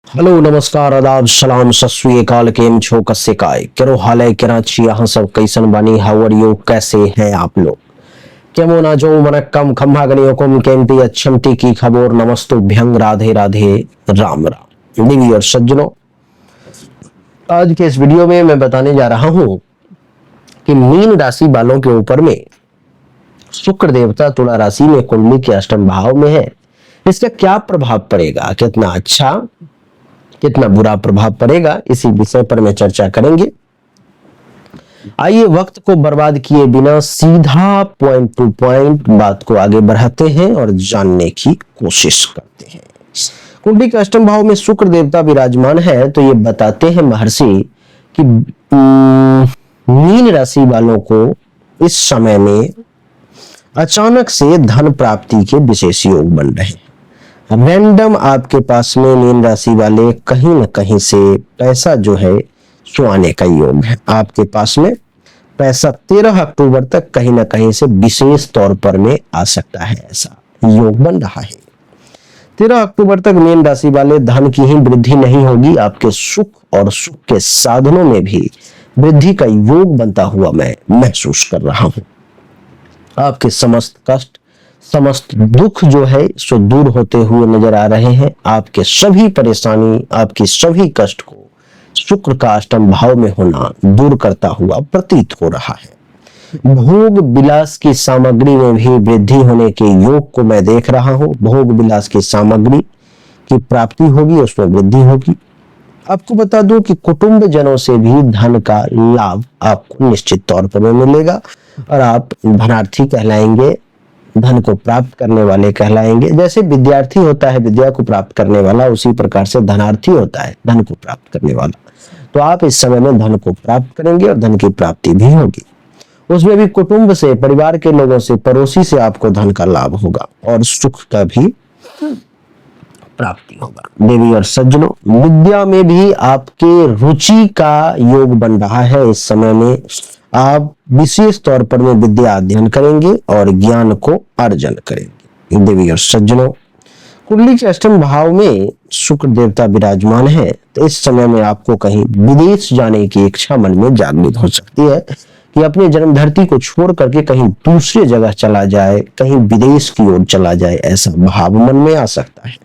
Hello नमस्कार आदाब सलाम सत श्री अकाल केम छो कस्से काय केरो हाल है कराची यहाँ सब कैसन बानी हाउ आर यू कैसे हैं आप लोग केमो ना जो वनक्कम खम्भा गणियों केमती अच्छमटी की खबर नमस्तु भ्यंग राधे राधे राम राम देवी और सज्जनों। आज के इस वीडियो में मैं बताने जा रहा हूं कि मीन राशि वालों के ऊपर में शुक्र देवता तुला राशि में कुंडली के अष्टम भाव में है, इसका क्या प्रभाव पड़ेगा, कितना अच्छा कितना बुरा प्रभाव पड़ेगा, इसी विषय पर मैं चर्चा करेंगे। आइए वक्त को बर्बाद किए बिना सीधा पॉइंट टू पॉइंट बात को आगे बढ़ाते हैं और जानने की कोशिश करते हैं। कुंडली के अष्टम भाव में शुक्र देवता विराजमान है तो ये बताते हैं महर्षि कि मीन राशि वालों को इस समय में अचानक से धन प्राप्ति के विशेष योग बन रहे हैं। रैंडम आपके पास में मीन राशि वाले कहीं न कहीं से पैसा जो है सो आने का योग है। आपके पास में पैसा 13 अक्टूबर तक कहीं न कहीं से विशेष तौर पर में आ सकता है, ऐसा योग बन रहा है। 13 अक्टूबर तक मीन राशि वाले धन की ही वृद्धि नहीं होगी, आपके सुख और सुख के साधनों में भी वृद्धि का योग बनता हुआ मैं महसूस कर रहा हूं। आपके समस्त कष्ट समस्त दुख जो है सो दूर होते हुए नजर आ रहे हैं। आपके सभी परेशानी आपकी सभी कष्ट को शुक्र का अष्टम भाव में होना दूर करता हुआ प्रतीत हो रहा है। भोग विलास की सामग्री में भी वृद्धि होने के योग को मैं देख रहा हूं। भोग विलास की सामग्री की प्राप्ति होगी, उसमें वृद्धि होगी। आपको बता दूं कि कुटुंब जनों से भी धन का लाभ आपको निश्चित तौर पर मिलेगा और आप धनार्थी कहलाएंगे, धन को प्राप्त करने वाले कहलाएंगे। जैसे विद्यार्थी होता है विद्या को प्राप्त करने वाला, उसी प्रकार से धनार्थी होता है धन को प्राप्त करने वाला। तो आप इस समय में धन को प्राप्त करेंगे और धन की प्राप्ति भी होगी। उसमें भी कुटुंब से, परिवार के लोगों से, पड़ोसी से आपको धन का लाभ होगा और सुख का भी प्राप्ति होगा। देवी और सज्जनों, विद्या में भी आपके रुचि का योग बन रहा है। इस समय में आप विशेष तौर पर में विद्या अध्ययन करेंगे और ज्ञान को अर्जन करेंगे। देवी और सज्जनों, कुंडली के अष्टम भाव में शुक्र देवता विराजमान है तो इस समय में आपको कहीं विदेश जाने की इच्छा मन में जागृत हो सकती है कि अपने जन्म धरती को छोड़ करके कहीं दूसरी जगह चला जाए, कहीं विदेश की ओर चला जाए, ऐसा भाव मन में आ सकता है।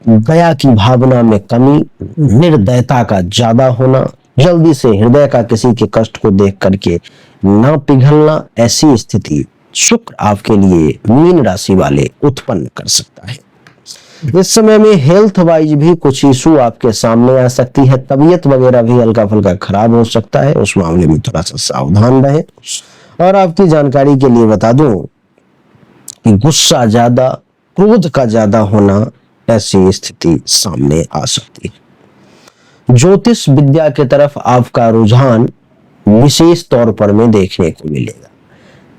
दया की भावना में कमी, निर्दयता का ज्यादा होना, जल्दी से हृदय का किसी के कष्ट को देख करके ना पिघलना, ऐसी स्थिति शुक्र आपके लिए मीन राशि वाले उत्पन्न कर सकता है। इस समय में हेल्थ वाइज भी कुछ इशू आपके सामने आ सकती है। तबीयत वगैरह भी हल्का फुल्का खराब हो सकता है, उस मामले में थोड़ा सा सावधान रहें। और आपकी जानकारी के लिए बता दूं कि गुस्सा ज्यादा, क्रोध का ज्यादा होना, ऐसी स्थिति सामने आ सकती है। ज्योतिष विद्या की तरफ आपका रुझान विशेष तौर पर में देखने को मिलेगा।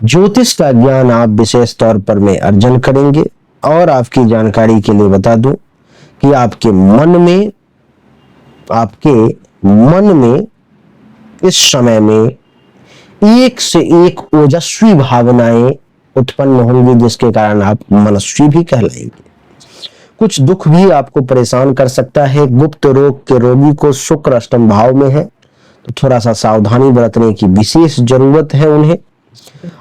ज्योतिष का ज्ञान आप विशेष तौर पर में अर्जन करेंगे। और आपकी जानकारी के लिए बता दूं कि आपके मन में इस समय में एक से एक ओजस्वी भावनाएं उत्पन्न होंगी, जिसके कारण आप मनस्वी भी कहलाएंगे। कुछ दुख भी आपको परेशान कर सकता है। गुप्त रोग के रोगी को शुक्र अष्टम भाव में है तो थोड़ा सा सावधानी बरतने की विशेष जरूरत है उन्हें।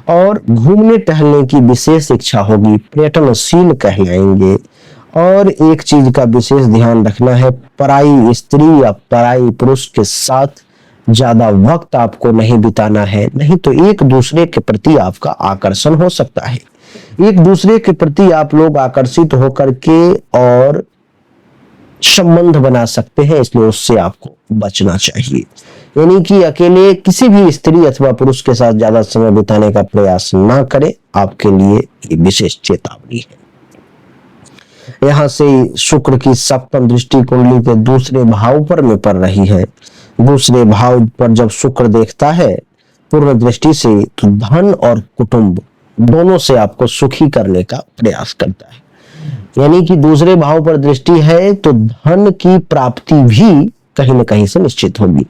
और घूमने टहलने की विशेष इच्छा होगी, पर्यटनशील कहलाएंगे। और एक चीज का विशेष ध्यान रखना है, पराई स्त्री या पराई पुरुष के साथ ज्यादा वक्त आपको नहीं बिताना है, नहीं तो एक दूसरे के प्रति आपका आकर्षण हो सकता है। एक दूसरे के प्रति आप लोग आकर्षित होकर के और संबंध बना सकते हैं, इसलिए उससे आपको बचना चाहिए। यानी कि अकेले किसी भी स्त्री अथवा पुरुष के साथ ज्यादा समय बिताने का प्रयास ना करें, आपके लिए ये विशेष चेतावनी है। यहां से शुक्र की सप्तम दृष्टि कुंडली के दूसरे भाव पर में पड़ रही है। दूसरे भाव पर जब शुक्र देखता है पूर्ण दृष्टि से, तो धन और कुटुंब दोनों से आपको सुखी करने का प्रयास करता है। यानी कि दूसरे भाव पर दृष्टि है तो धन की प्राप्ति भी कहीं न कहीं से निश्चित होगी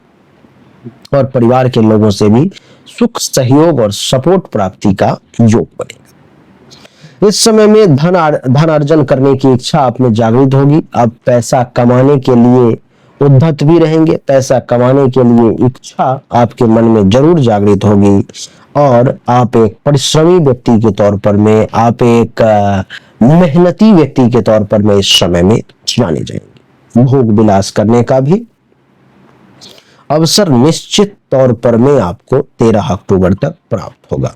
और परिवार के लोगों से भी सुख, सहयोग और सपोर्ट प्राप्ति का योग बनेगा। इस समय में धन अर्जन करने की इच्छा आप में जागृत होगी। आप पैसा कमाने के लिए उद्धत भी रहेंगे। पैसा कमाने के लिए इच्छा आपके मन में जरूर जागृत होगी और आप एक परिश्रमी व्यक्ति के तौर पर में, आप एक मेहनती व्यक्ति के तौर पर में इस समय में जाने जाएंगे। भोग विलास करने का भी अवसर निश्चित तौर पर में आपको 13 अक्टूबर तक प्राप्त होगा।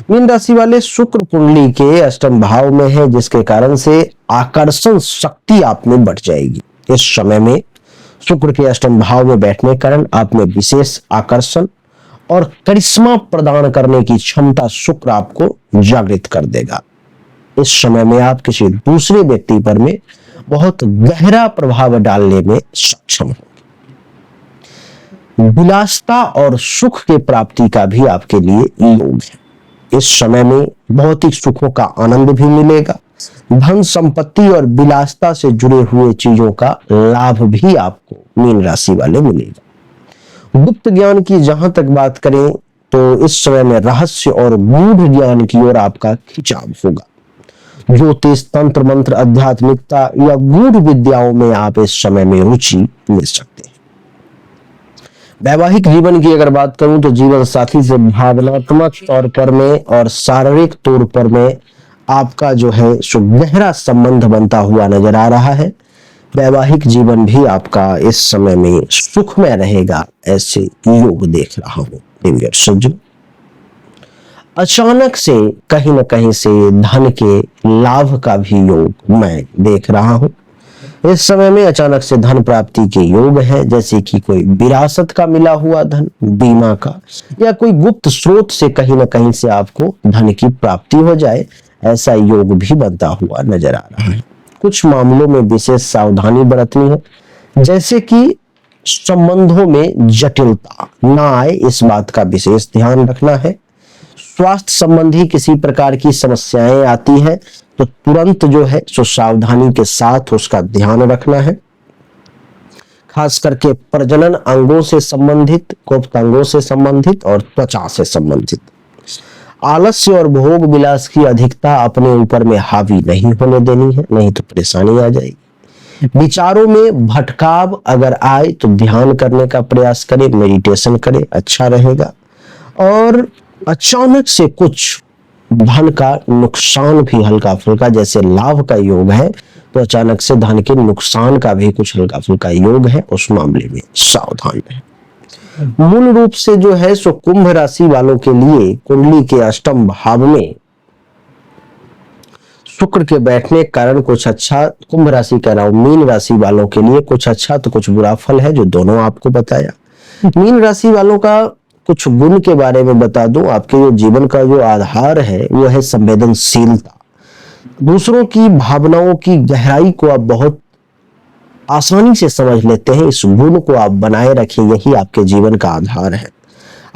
मीन राशि वाले शुक्र कुंडली के अष्टम भाव में है, जिसके कारण से आकर्षण शक्ति आप में बढ़ जाएगी। इस समय में शुक्र के अष्टम भाव में बैठने के कारण आप में विशेष आकर्षण और करिश्मा प्रदान करने की क्षमता शुक्र आपको जागृत कर देगा। इस समय में आप किसी दूसरे व्यक्ति पर में बहुत गहरा प्रभाव डालने में सक्षम होंगे। विलासिता और सुख के प्राप्ति का भी आपके लिए योग है। इस समय में भौतिक सुखों का आनंद भी मिलेगा। धन संपत्ति और विलासिता से जुड़े हुए चीजों का लाभ भी आपको मीन राशि वाले मिलेगा। गुप्त ज्ञान की जहां तक बात करें तो इस समय में रहस्य और गूढ़ ज्ञान की ओर आपका खिंचाव होगा। ज्योतिष, तंत्र मंत्र, आध्यात्मिकता या गूढ़ विद्याओं में आप इस समय में रुचि ले सकते हैं। वैवाहिक जीवन की अगर बात करूं तो जीवन साथी से भावनात्मक तौर पर में और शारीरिक तौर पर में आपका जो है सो गहरा संबंध बनता हुआ नजर आ रहा है। वैवाहिक जीवन भी आपका इस समय में सुखमय रहेगा, ऐसे योग देख रहा हूं। दिव्य सज्जन, अचानक से कहीं न कहीं से धन के लाभ का भी योग मैं देख रहा हूं। इस समय में अचानक से धन प्राप्ति के योग है, जैसे कि कोई विरासत का मिला हुआ धन, बीमा का, या कोई गुप्त स्रोत से कहीं न कहीं से आपको धन की प्राप्ति हो जाए, ऐसा योग भी बनता हुआ नजर आ रहा है। कुछ मामलों में विशेष सावधानी बरतनी है, जैसे कि संबंधों में जटिलता ना आए, इस बात का विशेष ध्यान रखना है। स्वास्थ्य संबंधी किसी प्रकार की समस्याएं आती है तो तुरंत जो है सो सावधानी के साथ उसका ध्यान रखना है। खास करके प्रजनन अंगों से संबंधित, गुप्तांगों से संबंधित और त्वचा से संबंधित। आलस्य और भोग विलास की अधिकता अपने ऊपर में हावी नहीं होने देनी है, नहीं तो परेशानी आ जाएगी। विचारों में भटकाव अगर आए तो ध्यान करने का प्रयास करें, मेडिटेशन करें, अच्छा रहेगा। और अचानक से कुछ धन का नुकसान भी हल्का फुल्का, जैसे लाभ का योग है तो अचानक से धन के नुकसान का भी कुछ हल्का फुल्का योग है, उस मामले में सावधान रहें। मूल रूप से जो है सो कुंभ राशि वालों के लिए कुंडली के अष्टम भाव में शुक्र के बैठने के कारण कुछ अच्छा, कुंभ राशि कह रहा हूं, मीन राशि वालों के लिए कुछ अच्छा तो कुछ बुरा फल है, जो दोनों आपको बताया। मीन राशि वालों का कुछ गुण के बारे में बता दूं। आपके जो जीवन का जो आधार है वो है संवेदनशीलता। दूसरों की भावनाओं की गहराई को आप बहुत आसानी से समझ लेते हैं। इस गुण को आप बनाए रखें, यही आपके जीवन का आधार है।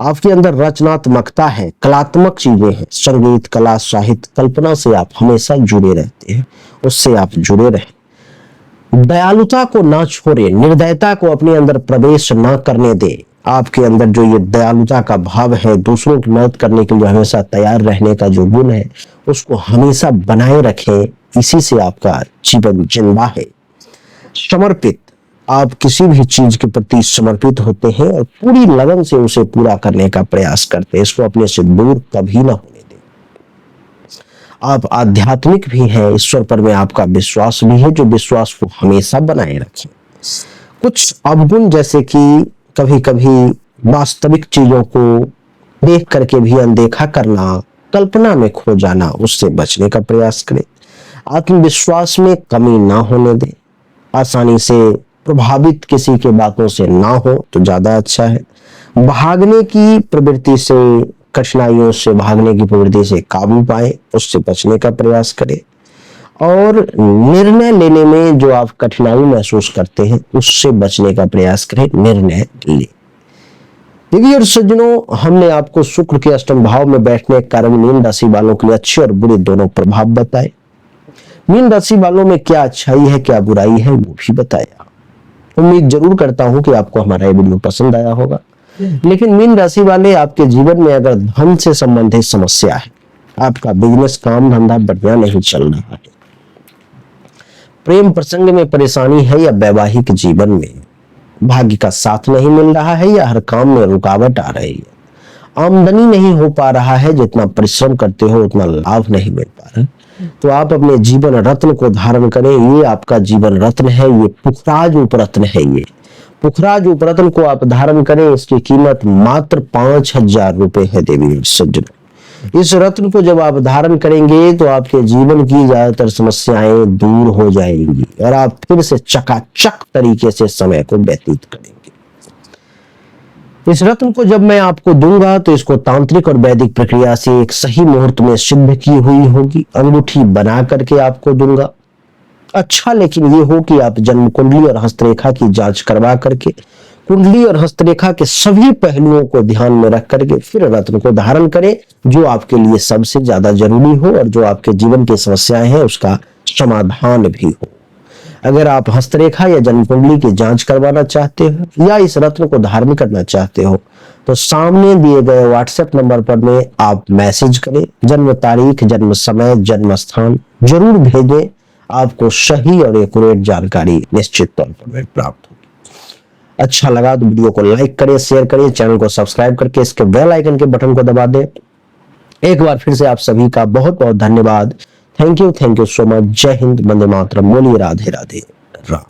आपके अंदर रचनात्मकता है, कलात्मक चीजें हैं, संगीत, कला, साहित्य, कल्पना से आप हमेशा जुड़े रहते हैं, उससे आप जुड़े रहें। दयालुता को ना छोड़े, निर्दयता को अपने अंदर प्रवेश ना करने दे। आपके अंदर जो ये दयालुता का भाव है, दूसरों की मदद करने के लिए हमेशा तैयार रहने का जो गुण है, उसको हमेशा बनाए रखें। इसी से आपका जीवन जिंदा है। समर्पित, आप किसी भी चीज के प्रति समर्पित होते हैं और पूरी लगन से उसे पूरा करने का प्रयास करते हैं। इसको अपने से दूर कभी ना होने दें। आप आध्यात्मिक भी हैं, ईश्वर पर में आपका विश्वास भी है, जो विश्वास को हमेशा बनाए रखें। कुछ अवगुण, जैसे कि कभी कभी वास्तविक चीजों को देख करके भी अनदेखा करना, कल्पना में खो जाना, उससे बचने का प्रयास करें। आत्मविश्वास में कमी ना होने दें। आसानी से प्रभावित किसी के बातों से ना हो तो ज्यादा अच्छा है। भागने की प्रवृत्ति से, कठिनाइयों से भागने की प्रवृत्ति से काबू पाए, उससे बचने का प्रयास करें। और निर्णय लेने में जो आप कठिनाई महसूस करते हैं, उससे बचने का प्रयास करें, निर्णय ले। देखिए सज्जनों, हमने आपको शुक्र के अष्टम भाव में बैठने के कारण मीन राशि वालों के लिए अच्छे और बुरे दोनों प्रभाव बताए। मीन राशि वालों में क्या अच्छाई है, क्या बुराई है, वो भी बताया। उम्मीद जरूर करता हूं कि आपको हमारा ये वीडियो पसंद आया होगा। लेकिन मीन राशि वाले, आपके जीवन में अगर धन से संबंधित समस्या है, आपका बिजनेस काम धंधा बढ़िया नहीं चल रहा है। प्रेम प्रसंग में परेशानी है या वैवाहिक जीवन में भाग्य का साथ नहीं मिल रहा है या हर काम में रुकावट आ रही है। आमदनी नहीं हो पा रहा है, जितना परिश्रम करते हो उतना लाभ नहीं मिल पा रहा, तो आप अपने जीवन रत्न को धारण करें। ये आपका जीवन रत्न है, ये पुखराज उपरत्न है। ये पुखराज उपरत्न को आप धारण करें। इसकी कीमत मात्र 5,000 रुपए है देवी सज्जनों। इस रत्न को जब आप धारण करेंगे तो आपके जीवन की ज्यादातर समस्याएं दूर हो जाएंगी और आप फिर से चकाचक तरीके से समय को व्यतीत करेंगे। इस रत्न को जब मैं आपको दूंगा तो इसको तांत्रिक और वैदिक प्रक्रिया से एक सही मुहूर्त में सिद्ध की हुई होगी। अंगूठी बना करके आपको दूंगा। अच्छा, लेकिन ये हो कि आप जन्म कुंडली और हस्तरेखा की जांच करवा करके कुंडली और हस्तरेखा के सभी पहलुओं को ध्यान में रख करके फिर रत्न को धारण करें, जो आपके लिए सबसे ज्यादा जरूरी हो और जो आपके जीवन की समस्याएं हैं उसका समाधान भी हो। अगर आप हस्तरेखा या जन्म कुंडली की जांच करवाना चाहते हो या इस रत्न को धारण करना चाहते हो तो सामने दिए गए व्हाट्सएप नंबर पर में आप मैसेज करें। जन्म तारीख, जन्म समय, जन्म स्थान जरूर भेजें। आपको सही और एक्यूरेट जानकारी निश्चित तौर पर प्राप्त होगी। अच्छा लगा तो वीडियो को लाइक करें, शेयर करें, चैनल को सब्सक्राइब करके इसके बेल आइकन के बटन को दबा दें। एक बार फिर से आप सभी का बहुत बहुत धन्यवाद। Thank you so much. जय हिंद, वंदे मातरम। बोलिए राधे राधे राम।